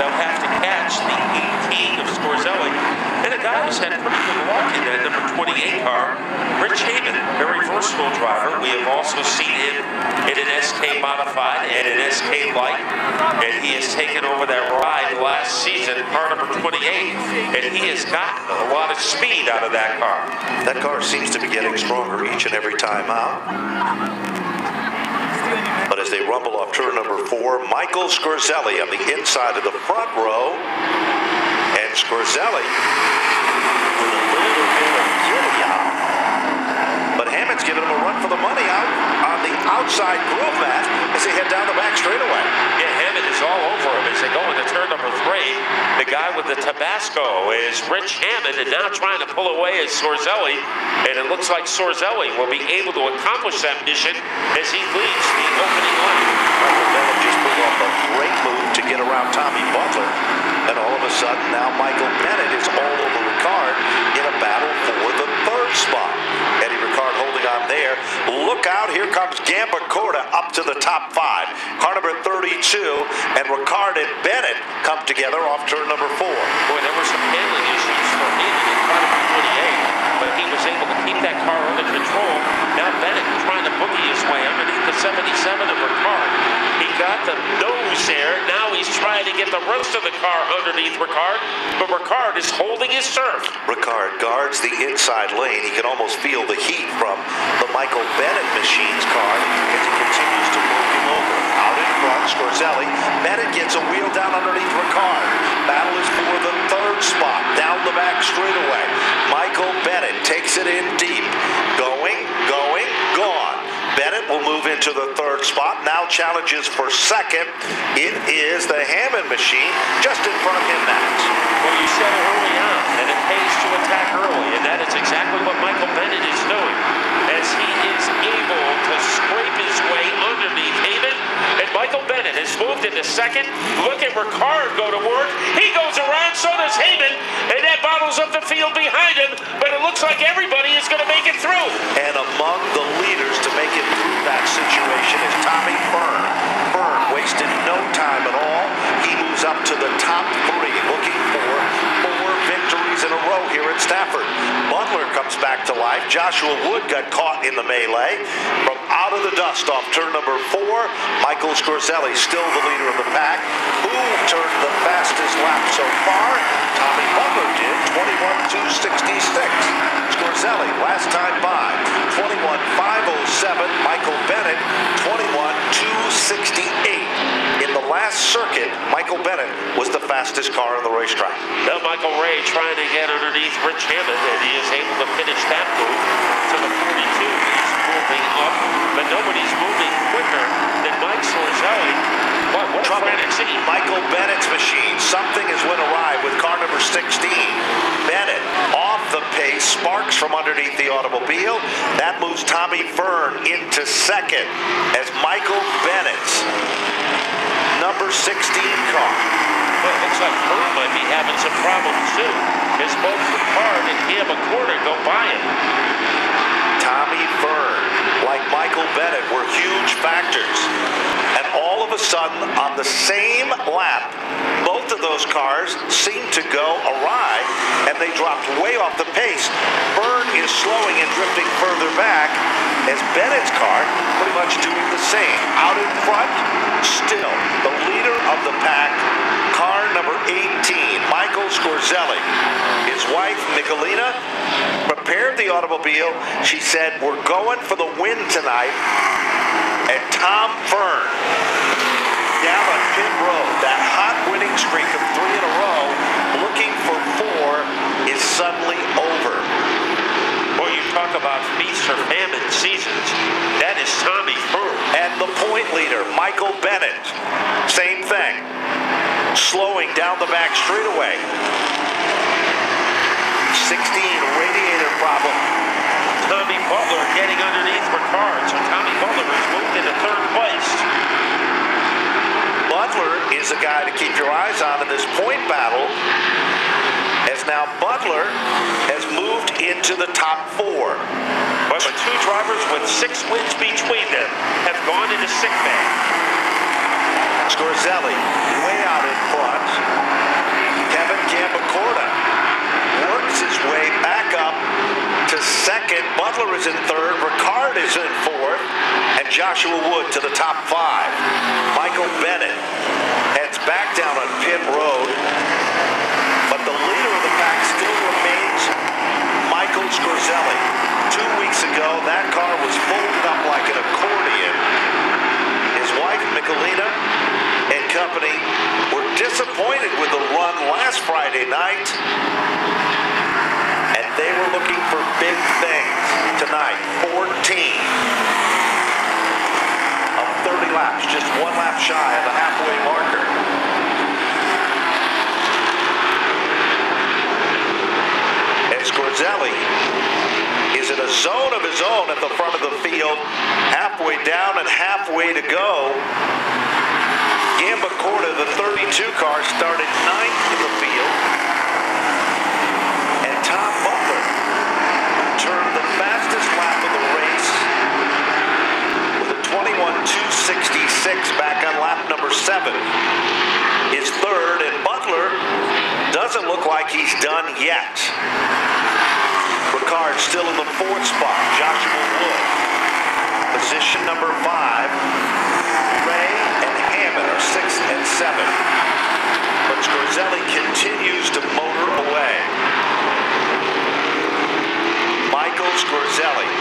They'll have to catch the 18 of Scorzelli. And a guy who's had pretty good luck in that number 28 car, Rich Haven, very versatile driver. We have also seen him in an SK Modified and an SK Light. And he has taken over that ride last season, car number 28. And he has gotten a lot of speed out of that car. That car seems to be getting stronger each and every time out. But as they rumble off turn number 4, Michael Scorzelli on the inside of the front row. And Scorzelli with a little bit of giddy out. But Hammond's giving him a run for the money out on the outside groove mat as they head down the back straightaway. Yeah, Hammond is all over him as they go into turn number 3. The guy with the Tabasco is Rich Hammond, and now trying to pull away is Scorzelli. And it looks like Scorzelli will be able to accomplish that mission as he leads the opening lap. Michael Bennett just pulled off a great move to get around Tommy Butler. And all of a sudden, now Michael Bennett is all over Ricard in a battle for the 3rd spot. Eddie Ricard holding on there. Look out, here comes Gamba Corda up to the top 5. Car number 32, and Ricard and Bennett come together off turn number 4. Boy, there were some handling issues for him in car number 28, but he was able to keep that car under control. Now Bennett trying to boogie his way underneath the 77 of Ricard. He got the nose there. Now he's trying to get the rest of the car underneath Ricard, but Ricard is holding his turf. Ricard guards the inside lane. He can almost feel the heat from the Michael Bennett machine's car as he continues to move him over. Out in front, Scorzelli. Bennett gets a wheel down underneath Ricard. Battle is for the 3rd spot. Down the back straightaway. Michael Bennett takes it in deep. Going, gone. Bennett will move into the 3rd spot. Now challenges for 2nd. It is the Hammond machine just in front of him, Max. Well, you said it early on, and it pays to attack early, and that is exactly what Michael Bennett is doing, as he is able to scrape his way underneath Hammond. And Michael Bennett has moved into 2nd. Look at Ricard go to work. He goes around, so does Hammond, and that bottles up the field behind him, but it looks like everybody is going to make it through. And among the leaders to make it through that situation is Tommy Byrne. Byrne wasted no time at all. He moves up to the top 3, looking for 4 victories in a row here at Stafford. Butler comes back to life. Joshua Wood got caught in the melee. From out of the dust off turn number 4, Michael Scorzelli still the leader of the pack. Who turned the fastest lap so far? Tommy Butler did, 21:266. Scorzelli, last time by, 21:507. Michael Bennett, 21:268. In the last circuit, Michael Bennett was the fastest car on the racetrack. Now Michael Ray trying to get underneath Rich Hammond, and he is able to finish that move to the 42. He's moving up, but nobody's moving quicker than Mike Scorzelli. What a frantic scene. Michael Bennett's machine. Something has went awry with car number 16. Bennett off the pace, sparks from underneath the automobile. That moves Tommy Fern into 2nd as Michael Bennett's number 16 car. Well, it looks like Fern might be having some problems too, as both Ricard and Gamba Corda go by him. Tommy Fern, like Michael Bennett, were huge factors. And all of a sudden, on the same lap, both of those cars seemed to go awry, and they dropped way off the pace. Fern is slowing and drifting further back, as Bennett's car pretty much doing the same. Out in front, still the leader of the pack, car number 18, Michael Scorzelli. His wife, Michelina, prepared the automobile. She said, "We're going for the win tonight." And Tom Fern, down on pit road, that hot winning streak of 3 in a row, looking for 4, is suddenly over. Well, you talk about feast or famine seasons. That is Tommy Fern. And the point leader, Michael Bennett, same thing. Slowing down the back straightaway. 16, radiator problem. Tommy Butler getting underneath Ricard, so Tommy Butler has moved into 3rd place. Butler is a guy to keep your eyes on in this point battle, as now Butler has moved into the top 4. But 2 drivers with 6 wins between them have gone into sick bay. Scorzelli way out in front. Kevin Gambacorta works his way back up to second. Butler is in third. Ricard is in fourth. And Joshua Wood to the top five. Michael Bennett heads back down on pit road. But the leader of the pack still remains Michael Scorzelli. 2 weeks ago, that car was folded up like an accordion. His wife, Michelina, and company were disappointed with the run last Friday night. And they were looking for big things tonight. 14 of 30 laps, just 1 lap shy of the halfway marker. And Scorzelli is in a zone of his own at the front of the field, halfway down and halfway to go. Gambacorta, the 32 car, started 9th in the field. And Tom Butler turned the fastest lap of the race with a 21.266 back on lap number 7. Is third, and Butler doesn't look like he's done yet. Ricard still in the 4th spot. Joshua Wood, position number 5. Ray and Hammond are 6 and 7. But Scorzelli continues to motor away. Michael Scorzelli.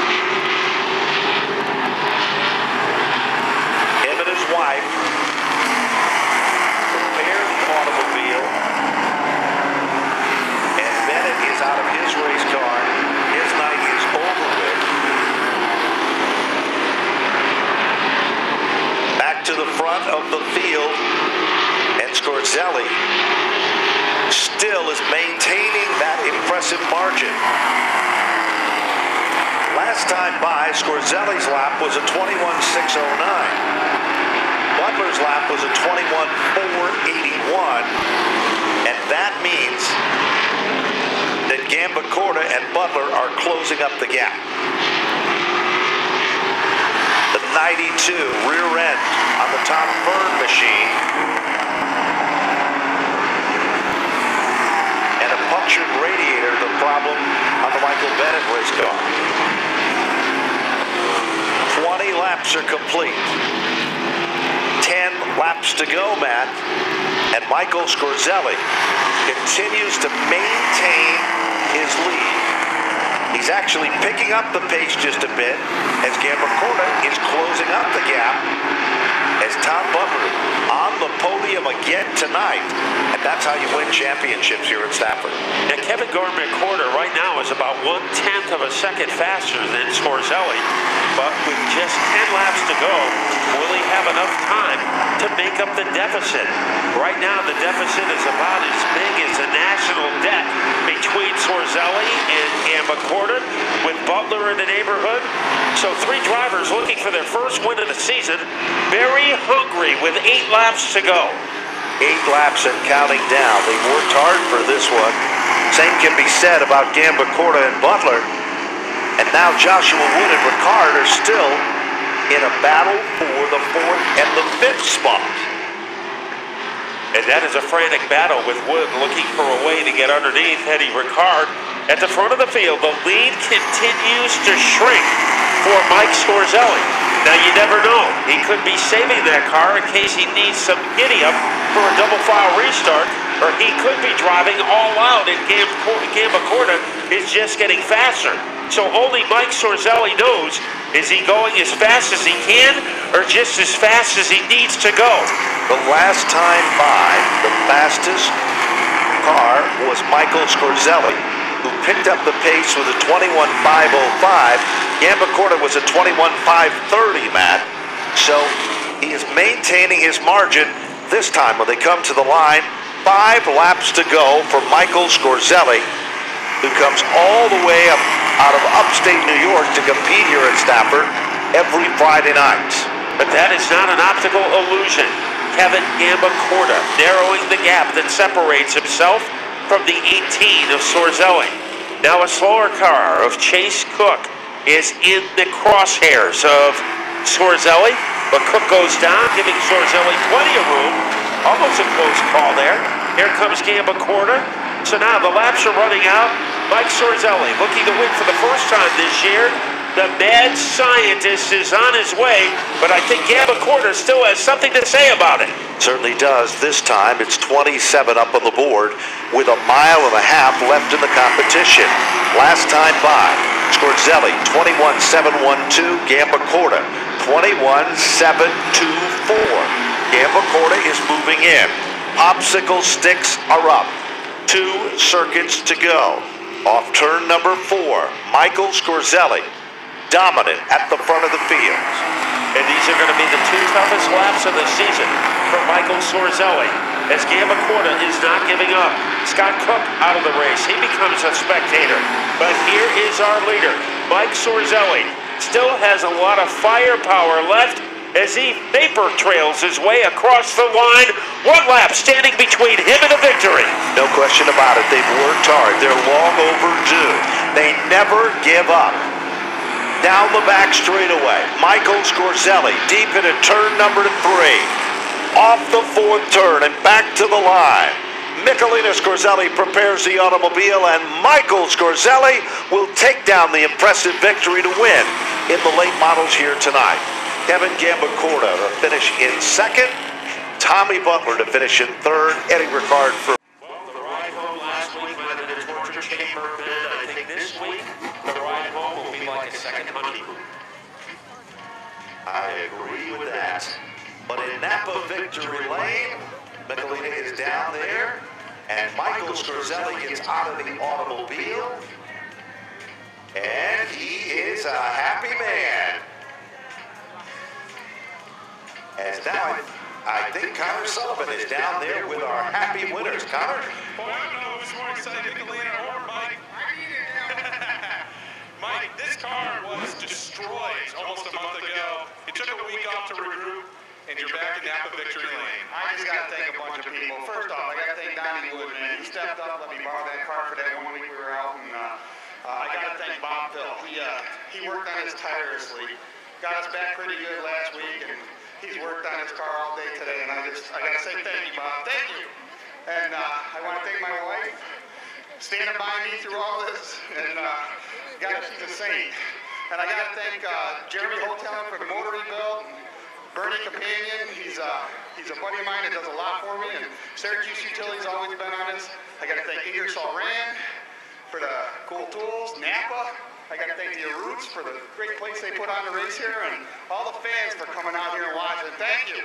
Him and his wife prepare the automobile. And Bennett is out of his race car. His night is over with. Back to the front of the field. And Scorzelli still is maintaining that impressive margin. Last time by, Scorzelli's lap was a 21.609. Butler's lap was a 21.481. And that means that Gambacorta and Butler are closing up the gap. The 92 rear end on the Tom Fern machine. And a punctured radiator, the problem on the Michael Bennett race car. 20 laps are complete. 10 laps to go, Matt. And Michael Scorzelli continues to maintain his lead. He's actually picking up the pace just a bit as Gambacorta is closing up the gap as Tom Butler on the podium again tonight. And that's how you win championships here at Stafford. And Kevin Gambacorta right now is about 1/10 of a second faster than Scorzelli. But with just 10 laps to go, will he have enough time to make up the deficit? Right now, the deficit is about as big as the national debt between Scorzelli and Gambacorta, with Butler in the neighborhood. So 3 drivers looking for their first win of the season, very hungry with 8 laps to go. 8 laps and counting down. They worked hard for this one. Same can be said about Gambacorta and Butler. And now Joshua Wood and Ricard are still in a battle for the 4th and the 5th spot. And that is a frantic battle with Wood looking for a way to get underneath Eddie Ricard. At the front of the field, the lead continues to shrink for Mike Scorzelli. Now, you never know. He could be saving that car in case he needs some giddy-up for a double-file restart, or he could be driving all out, and Gambacorta is just getting faster. So only Mike Scorzelli knows, is he going as fast as he can, or just as fast as he needs to go? The last time by, the fastest car was Michael Scorzelli, who picked up the pace with a 21.505. Gambacorta was a 21.530, Matt. So he is maintaining his margin this time when they come to the line. 5 laps to go for Michael Scorzelli, who comes all the way up out of upstate New York to compete here at Stafford every Friday night. But that is not an optical illusion. Kevin Gambacorta narrowing the gap that separates himself from the 18 of Scorzelli. Now a slower car of Chase Cook is in the crosshairs of Scorzelli. but Cook goes down, giving Sorzelli plenty of room. Almost a close call there. Here comes Gamba Corda. So now the laps are running out. Mike Sorzelli looking to win for the first time this year. The mad scientist is on his way, but I think Gamba Corda still has something to say about it. Certainly does. This time it's 27 up on the board with 1.5 miles left in the competition. Last time by, Sorzelli 21.712, Gamba Corda 21.724. Gamba Corda is moving in. Popsicle sticks are up. 2 circuits to go. Off turn number 4, Michael Sorzelli, dominant at the front of the field. And these are going to be the 2 toughest laps of the season for Michael Sorzelli, as Gamba Corda is not giving up. Scott Cook out of the race. He becomes a spectator. But here is our leader, Mike Sorzelli. Still has a lot of firepower left as he vapor trails his way across the line. 1 lap standing between him and a victory. No question about it. They've worked hard. They're long overdue. They never give up. Down the back straightaway, Michael Sorzelli deep into turn number 3. Off the 4th turn and back to the line. Michelina Sorzelli prepares the automobile, and Michael Sorzelli will take down the impressive victory to win in the late models here tonight. Kevin Gamba Corda to finish in 2nd. Tommy Butler to finish in 3rd. Eddie Ricard for... Well, the ride home last week might have been a torture chamber bid. I think this week, the ride home will be like a second honeymoon. I agree with that. But in Napa Victory Lane, Michelina is down there, and Michael Sorzelli gets out of the automobile, and he is a happy man. As now I think Connor Sullivan is down there with our happy winners. Connor? Boy, I don't know who's more excited, Michelina or Mike. Mike, this car was destroyed almost a month ago. It took a week off to regroup, and you're back in Napa Victory Lane. I just got to thank a bunch of people. First off, I got to thank Donnie Wood, man. He stepped up, let me borrow that car for that 1 week we were out, and I got to thank Bob Phil. He worked on this tirelessly, got us back pretty good last week, and he's worked on his car all day today, and I got to say thank you, Bob. Thank you. And I want to thank my wife, standing by me through all this, and she's a saint. And I got to thank Jeremy Hotelman for the motor rebuild, Bernie Companion, he's a buddy of mine that does a lot for me, and Syracuse Utilities always been on this. I got to thank Ingersoll Rand for the cool tools, Napa. I got to thank the Roots for the great place they put on the race here, and all the fans for coming out here and watching. Thank you.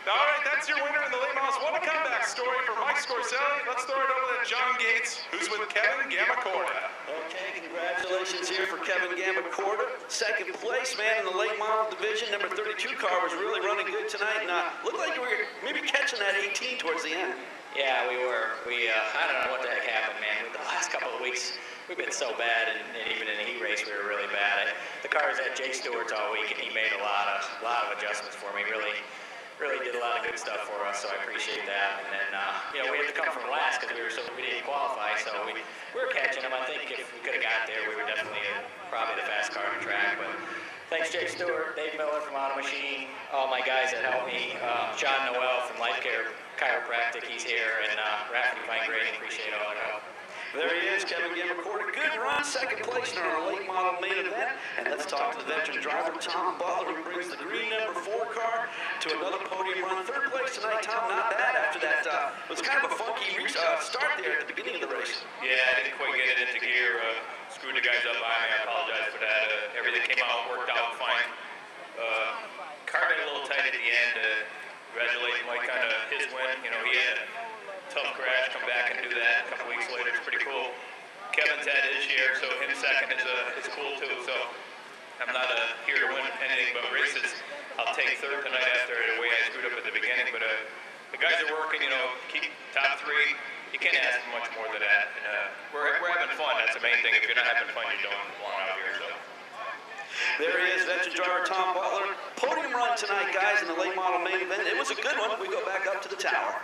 All right, that's your winner in the late models. What a comeback story for Mike Sorzelli. Let's throw it over to John Gates, who's with Kevin Gamba Corda. Okay, congratulations here for Kevin Gamba Corda. 2nd place, man, in the late model division. Number 32 car was really running good tonight, and looked like you were maybe catching that 18 towards the end. Yeah, we were. I don't know what the heck happened, man. The last couple of weeks, we've been so bad, and even in the heat race, we were really bad. The car was at Jay Stewart's all week, and he made a lot of adjustments for me. Really did a lot of good stuff for us, so I appreciate that. And then, we had to come from last because we didn't qualify, so we were catching them. I think if we could have got there, we were definitely probably the fast car on the track. But thanks, Jay Stewart, Dave Miller from Auto Machine, all my guys that helped me, John Noel from Life Care Chiropractic, he's here, and Rafferty Fine Grading, appreciate all their help. There he is, Kevin Gamba Corda. Good run, 2nd place in our late model main event. And let's talk to the veteran driver, Tom Butler, who brings the green number 4 car to another podium run. 3rd place tonight, Tom, not bad after that. It was kind of a funky start there at the beginning of the race. Yeah, I didn't quite get it into gear. Screwed the guys up by me. I apologize for that. Everything came out, worked out fine. Car got a little tight at the end. Congratulate Mike on his win. He had a tough crash, come back and do that a couple weeks later. It's pretty cool. Kevin's had his share, so him 2nd is cool too. So I'm not here to win anything but races. I'll take 3rd tonight after the way I screwed up at the beginning. But the guys are working, keep top 3. You can't ask for much more than that. And, we're having fun. That's the main thing. If you're not having fun, you don't belong out here. So. There he is, veteran driver Tom Butler. Podium run tonight, guys, in the late model main event. It was a good one. We go back up to the tower.